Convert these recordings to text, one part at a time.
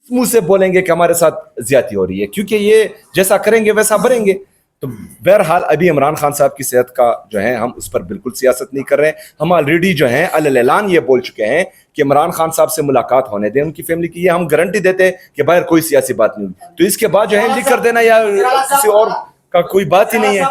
منہ سے بولیں گے کہ ہمارے ساتھ زیادتی ہو رہی ہے، کیونکہ یہ جیسا کریں گے ویسا بھریں گے. تو بہرحال ابھی عمران خان صاحب کی صحت کا جو ہے ہم اس پر بالکل سیاست نہیں کر رہے ہیں. ہم آلریڈی جو ہیں اعلان یہ بول چکے ہیں کہ عمران خان صاحب سے ملاقات ہونے دیں ان کی فیملی کی. یہ ہم گارنٹی دیتے ہیں کہ باہر کوئی سیاسی بات نہیں ہوئی. تو اس کے بعد جو ہے لکھ کر دینا یا کسی اور کا کوئی بات ہی نہیں ہے.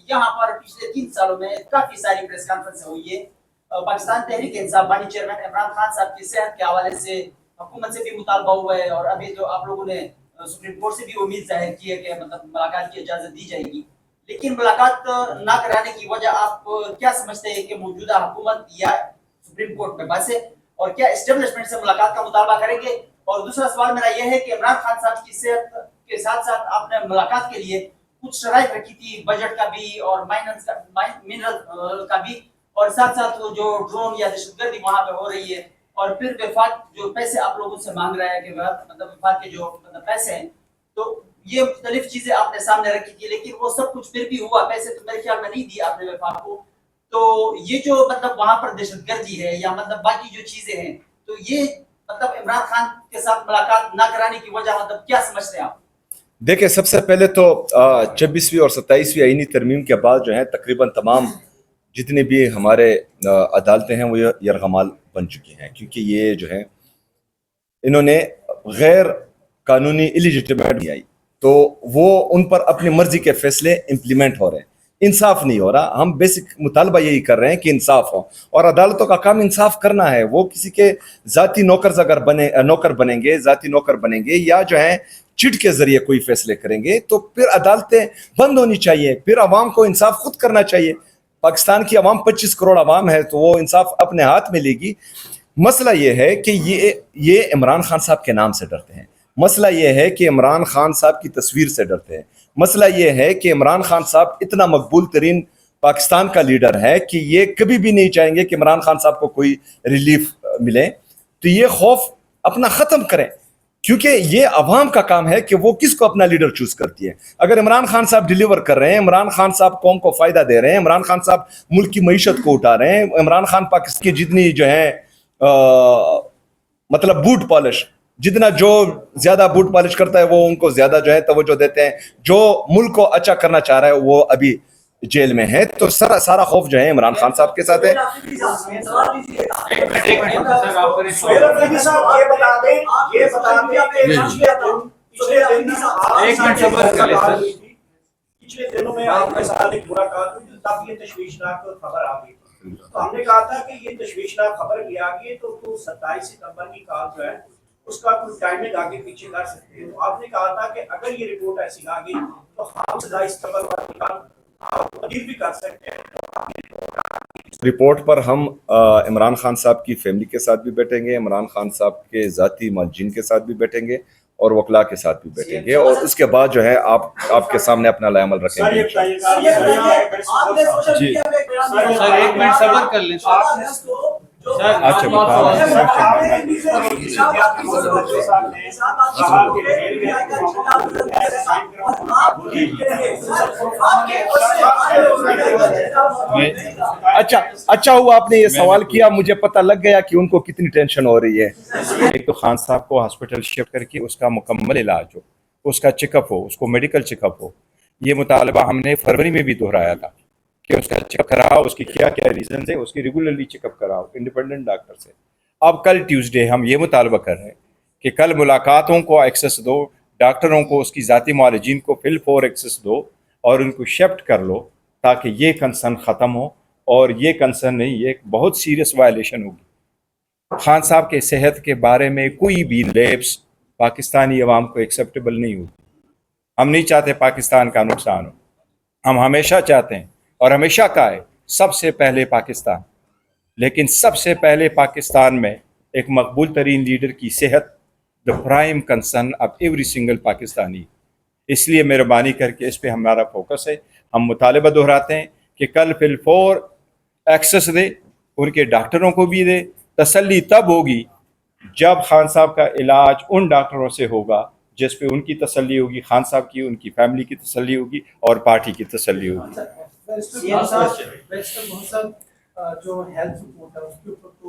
یہاں پر پچھلے 3 سالوں میں کافی ساری پریس کانفرنس ہوئی ہے. پاکستان تحریک انصاف بانی چیئرمین عمران خان صاحب کی صحت کے حوالے سے حکومت سے بھی مطالبہ ہوا ہے، اور ابھی جو آپ لوگوں نے سپریم کورٹ سے بھی امید ظاہر کی ہے کہ مطلب ملاقات کی اجازت دی جائے گی. لیکن ملاقات نہ کرانے کی وجہ آپ کیا سمجھتے ہیں کہ موجودہ حکومت یا سپریم کورٹ میں بحث ہے، اور کیا اسٹیبلشمنٹ سے ملاقات کا مطالبہ کریں گے؟ اور دوسرا سوال میرا یہ ہے کہ عمران خان صاحب کی صحت کے ساتھ ساتھ آپ نے ملاقات کے لیے کچھ شرائط رکھی تھی، بجٹ کا بھی اور مائنرل کا بھی، اور ساتھ ساتھ جو ڈرون یا دہشت گردی وہاں پہ ہو رہی ہے، اور پھر وفاق جو پیسے آپ لوگوں سے مانگ رہا ہے کہ مطلب وفاق کے جو پیسے ہیں، تو یہ مختلف چیزیں آپ نے سامنے رکھی تھی، لیکن وہ سب کچھ پھر بھی ہوا. پیسے تو میرے خیال میں نہیں دی آپ نے وفاق کو. تو یہ جو مطلب وہاں پر دہشت گردی ہے یا مطلب باقی جو چیزیں ہیں، تو یہ مطلب عمران خان کے ساتھ ملاقات نہ کرانے کی وجہ مطلب کیا سمجھتے ہیں آپ؟ دیکھیں، سب سے پہلے تو 26ویں اور 27ویں آئینی ترمیم کے بعد جو ہے تقریباً تمام جتنے بھی ہمارے عدالتیں ہیں وہ یرغمال بن چکی ہیں، کیونکہ یہ جو ہے انہوں نے غیر قانونی ایلیجیٹمیٹ آئی، تو وہ ان پر اپنی مرضی کے فیصلے امپلیمنٹ ہو رہے ہیں. انصاف نہیں ہو رہا. ہم بیسک مطالبہ یہی کر رہے ہیں کہ انصاف ہو، اور عدالتوں کا کام انصاف کرنا ہے. وہ کسی کے ذاتی نوکر اگر نوکر بنیں گے، ذاتی نوکر بنیں گے، یا جو ہے چٹ کے ذریعے کوئی فیصلے کریں گے، تو پھر عدالتیں بند ہونی چاہیے. پھر عوام کو انصاف خود کرنا چاہیے. پاکستان کی عوام 25 کروڑ عوام ہے، تو وہ انصاف اپنے ہاتھ میں لے گی. مسئلہ یہ ہے کہ یہ عمران خان صاحب کے نام سے ڈرتے ہیں. مسئلہ یہ ہے کہ عمران خان صاحب کی تصویر سے ڈرتے ہیں. مسئلہ یہ ہے کہ عمران خان صاحب اتنا مقبول ترین پاکستان کا لیڈر ہے کہ یہ کبھی بھی نہیں چاہیں گے کہ عمران خان صاحب کو کوئی ریلیف ملے. تو یہ خوف اپنا ختم کریں، کیونکہ یہ عوام کا کام ہے کہ وہ کس کو اپنا لیڈر چوز کرتی ہے. اگر عمران خان صاحب ڈیلیور کر رہے ہیں، عمران خان صاحب قوم کو فائدہ دے رہے ہیں، عمران خان صاحب ملک کی معیشت کو اٹھا رہے ہیں، عمران خان پاکستان کی جتنی جو ہے مطلب بوٹ پالش، جتنا جو زیادہ بوٹ پالش کرتا ہے وہ ان کو زیادہ جو ہے توجہ دیتے ہیں. جو ملک کو اچھا کرنا چاہ رہا ہے وہ ابھی جیل میں ہے. تو سارا خوف جو ہے عمران خان صاحب کے ساتھ ہے. پچھلے دنوں میں آپ کے ساتھ ایک برا کام کافی تشویشناک خبر آ گئی. تو ہم نے کہا تھا کہ یہ تشویشناک خبر بھی آ گئی تو 27 ستمبر کی کال جو ہے اس کا کوئی ٹائمنگ آگے پیچھے کر سکتے ہیں. تو آپ نے کہا تھا کہ اگر یہ رپورٹ ایسی آ گئی تو ہم 27 ستمبر والی کال تبدیل بھی کر سکتے ہیں. رپورٹ پر ہم عمران خان صاحب کی فیملی کے ساتھ بھی بیٹھیں گے، عمران خان صاحب کے ذاتی مالجین کے ساتھ بھی بیٹھیں گے، اور وکلاء کے ساتھ بھی بیٹھیں گے، اور اس کے بعد جو ہے آپ کے سامنے اپنا لائے عمل رکھیں گے. جی سر، ایک منٹ صبر کر لیں اچھا ہوا آپ نے یہ سوال کیا، مجھے پتہ لگ گیا کہ ان کو کتنی ٹینشن ہو رہی ہے. ایک تو خان صاحب کو ہاسپٹل شفٹ کر کے اس کا مکمل علاج ہو، اس کا چیک اپ ہو، اس کو میڈیکل چیک اپ ہو. یہ مطالبہ ہم نے فروری میں بھی دہرایا تھا کہ اس کا چیک اپ کراؤ، اس کی کیا کیا ریزنز ہیں، اس کی ریگولرلی چیک اپ کراؤ انڈیپینڈنٹ ڈاکٹر سے. اب کل ٹیوزڈے ہم یہ مطالبہ کر رہے ہیں کہ کل ملاقاتوں کو ایکسس دو، ڈاکٹروں کو اس کی ذاتی معالجین کو فل فور ایکسس دو، اور ان کو شفٹ کر لو تاکہ یہ کنسرن ختم ہو. اور یہ کنسرن نہیں، یہ ایک بہت سیریس وائلیشن ہوگی. خان صاحب کے صحت کے بارے میں کوئی بھی لیپس پاکستانی عوام کو ایکسیپٹیبل نہیں ہوگی. ہم نہیں چاہتے پاکستان کا نقصان ہو. ہم ہمیشہ چاہتے ہیں اور ہمیشہ کہا ہے سب سے پہلے پاکستان، لیکن سب سے پہلے پاکستان میں ایک مقبول ترین لیڈر کی صحت دا prime concern of every single Pakistani. اس لیے مہربانی کر کے اس پہ ہمارا فوکس ہے. ہم مطالبہ دہراتے ہیں کہ کل فل فور ایکسس دے، ان کے ڈاکٹروں کو بھی دے. تسلی تب ہوگی جب خان صاحب کا علاج ان ڈاکٹروں سے ہوگا جس پہ ان کی تسلی ہوگی، خان صاحب کی، ان کی فیملی کی تسلی ہوگی، اور پارٹی کی تسلی ہوگی. جو ہیلتھ رپورٹ ہے اس کے اوپر تو